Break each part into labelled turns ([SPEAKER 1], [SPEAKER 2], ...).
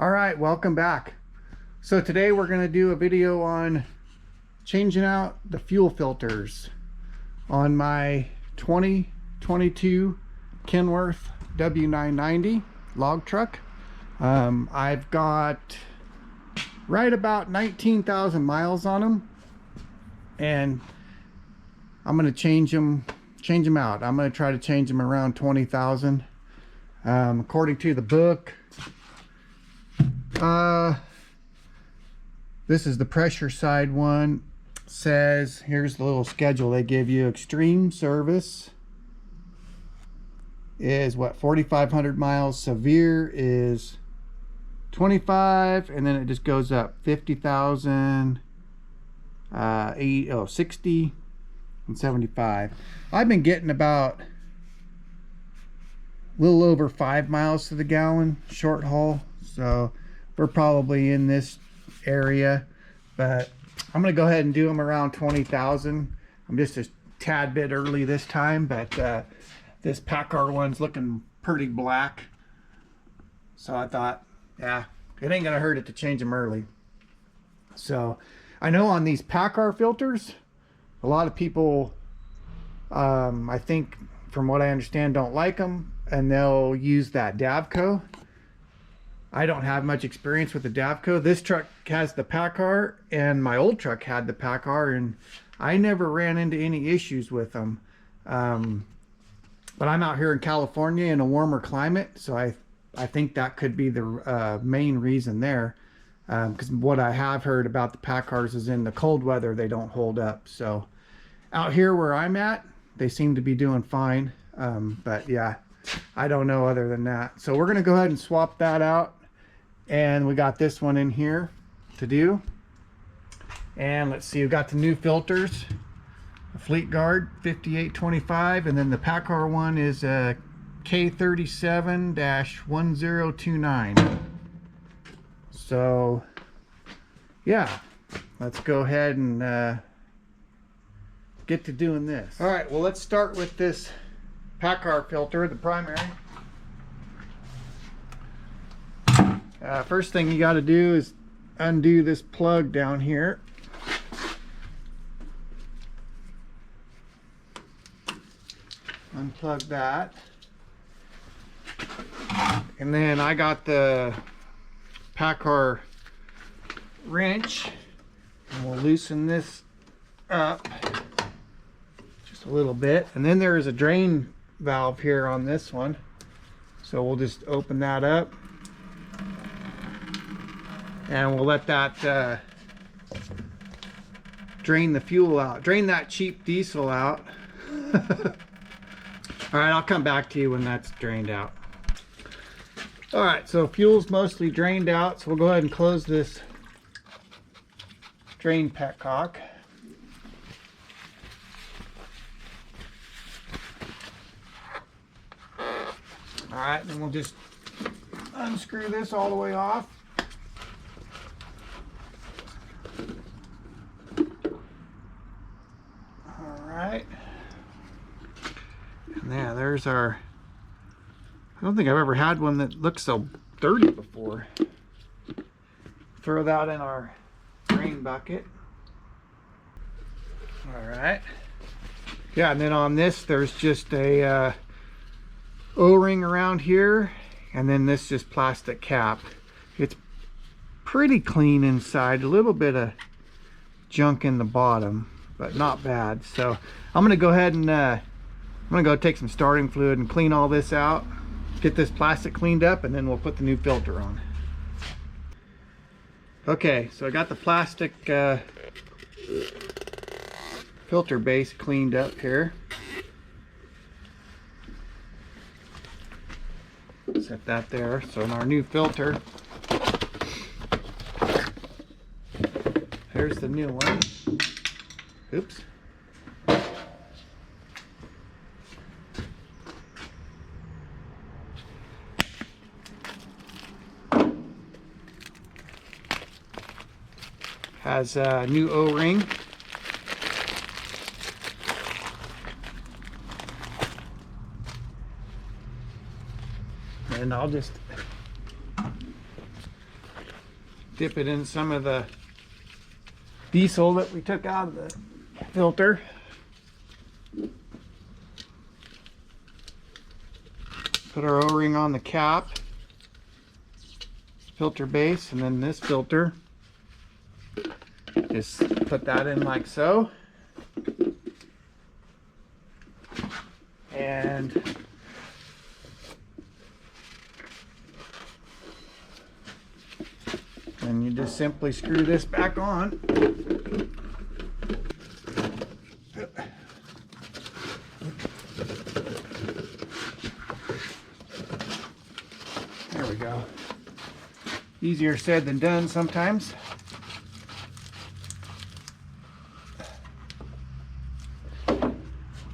[SPEAKER 1] All right, welcome back. So today we're going to do a video on changing out the fuel filters on my 2022 Kenworth W990 log truck. I've got right about 19,000 miles on them, and I'm going to change them out. I'm going to try to change them around 20,000. According to the book, this is the pressure side one. Says, here's the little schedule they give you. Extreme service is what, 4,500 miles. Severe is 25, and then it just goes up 50,000, 60 and 75. I've been getting about a little over 5 miles to the gallon short haul, so we're probably in this area, but I'm gonna go ahead and do them around 20,000. I'm just a tad bit early this time, but this PACCAR one's looking pretty black, so I thought, yeah, it ain't gonna hurt it to change them early. So I know on these PACCAR filters, a lot of people, I think from what I understand, don't like them, and they'll use that Davco. I don't have much experience with the Davco. This truck has the PACCAR, and my old truck had the PACCAR, and I never ran into any issues with them. But I'm out here in California in a warmer climate, so I think that could be the main reason there. Because what I have heard about the PACCARs is in the cold weather they don't hold up. So out here where I'm at, they seem to be doing fine. But yeah, I don't know other than that. So we're gonna go ahead and swap that out. And we got this one in here to do. And let's see, we got the new filters. The Fleet Guard 5825, and then the PACCAR one is K37-1029. So yeah, let's go ahead and get to doing this. All right, well, let's start with this PACCAR filter, the primary. First thing you got to do is undo this plug down here. Unplug that. And then I got the PACCAR wrench, and we'll loosen this up just a little bit. And then there is a drain valve here on this one, so we'll just open that up. And we'll let that drain the fuel out, drain that cheap diesel out. All right, I'll come back to you when that's drained out. All right, so fuel's mostly drained out, so we'll go ahead and close this drain petcock. All right, then we'll just unscrew this all the way off. Yeah, there's our, I don't think I've ever had one that looks so dirty before. Throw that in our drain bucket. All right. Yeah, and then on this, there's just a O-ring around here, and then this just plastic cap. It's pretty clean inside, a little bit of junk in the bottom, but not bad. So I'm gonna go ahead and I'm gonna go take some starting fluid and clean all this out, get this plastic cleaned up, and then we'll put the new filter on. Okay, so I got the plastic filter base cleaned up here. Set that there. So in our new filter, here's the new one. Oops. Has a new O-ring. And I'll just Dip it in some of the diesel that we took out of the filter. Put our O-ring on the cap, filter base, and then this filter. Just put that in like so. And then you just simply screw this back on. There we go. Easier said than done sometimes.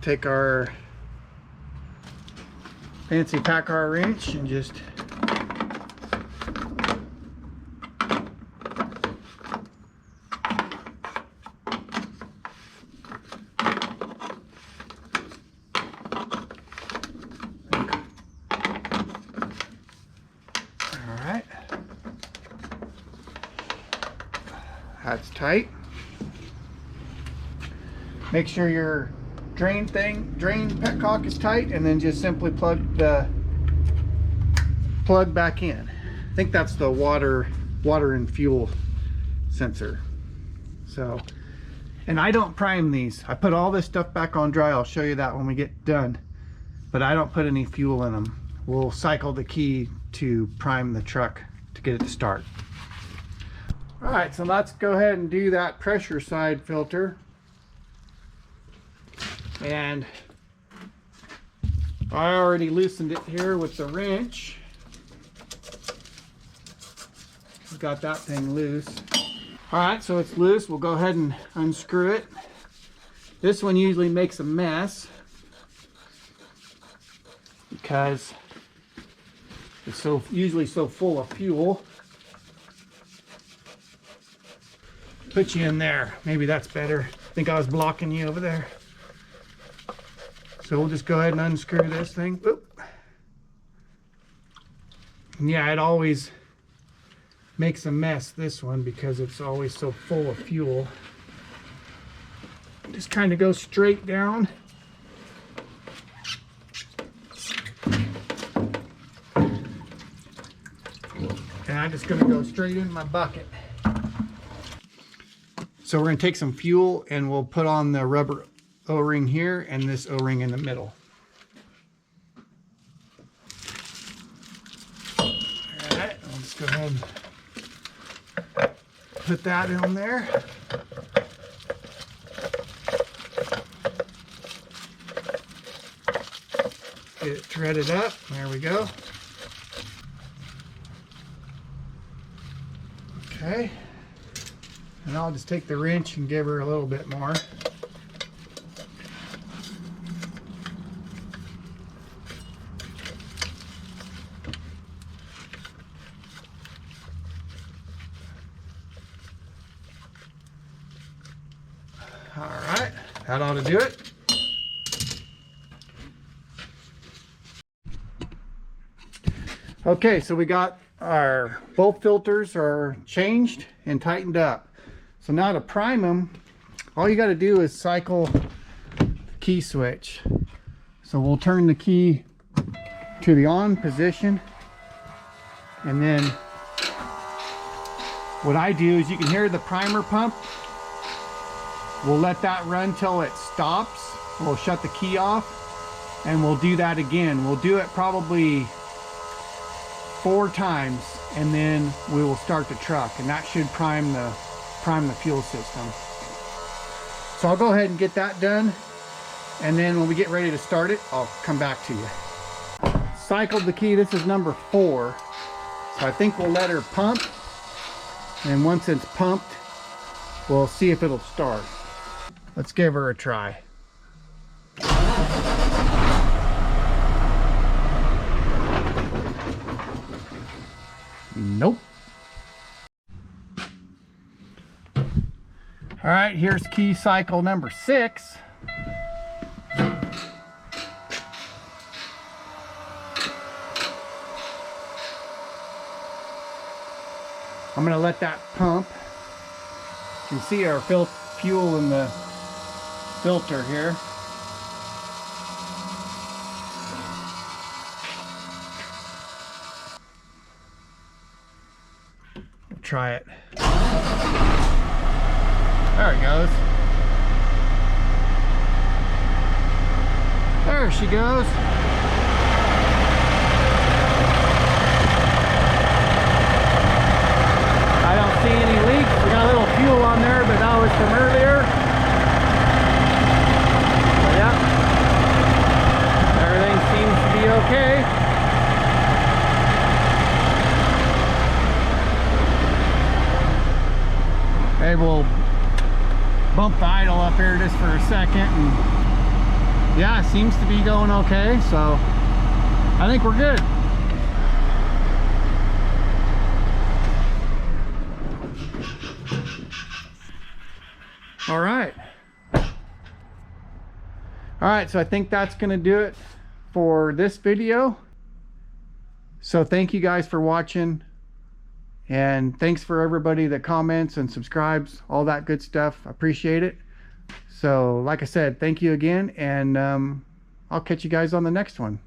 [SPEAKER 1] Take our fancy Packard wrench and just that's tight. Make sure your drain petcock is tight, and then just simply plug back in. I think that's the water and fuel sensor. So, and I don't prime these. I put all this stuff back on dry. I'll show you that when we get done. But I don't put any fuel in them. We'll cycle the key to prime the truck to get it to start. All right, so let's go ahead and do that pressure side filter. And I already loosened it here with the wrench. Got that thing loose. All right, so it's loose. We'll go ahead and unscrew it. This one usually makes a mess because it's usually so full of fuel. Put you in there. Maybe that's better. I think I was blocking you over there. So we'll just go ahead and unscrew this thing. Oop. Yeah, it always makes a mess, this one, because it's always so full of fuel. Just kind of go straight down. And I'm just going to go straight in my bucket. So we're going to take some fuel and we'll put on the rubber O-ring here and this O-ring in the middle. Alright, I'll just go ahead and put that in there. Get it threaded up. There we go. Okay. And I'll just take the wrench and give her a little bit more. All right, that ought to do it. Okay, so we got our both filters are changed and tightened up. So now to prime them, all you got to do is cycle the key switch. So we'll turn the key to the on position, and then what I do is, you can hear the primer pump. We'll let that run till it stops. We'll shut the key off, and we'll do that again. We'll do it probably 4 times, and then we will start the truck, and that should prime the fuel system. So I'll go ahead and get that done, and then when we get ready to start it, I'll come back to you. Cycled the key. This is number 4, so I think we'll let her pump, and once it's pumped, we'll see if it'll start. Let's give her a try. Nope. All right, here's key cycle number 6. I'm gonna let that pump. You can see our fuel in the filter here. We'll try it. There it goes. There she goes. I don't see any leaks. We got a little fuel on there, but that was from earlier. But yeah, everything seems to be okay. Maybe we'll bump the idle up here just for a second, and yeah, it seems to be going okay, so I think we're good. All right, so I think that's gonna do it for this video. So thank you guys for watching, and thanks for everybody that comments and subscribes, all that good stuff. I appreciate it. So like I said, thank you again, and I'll catch you guys on the next one.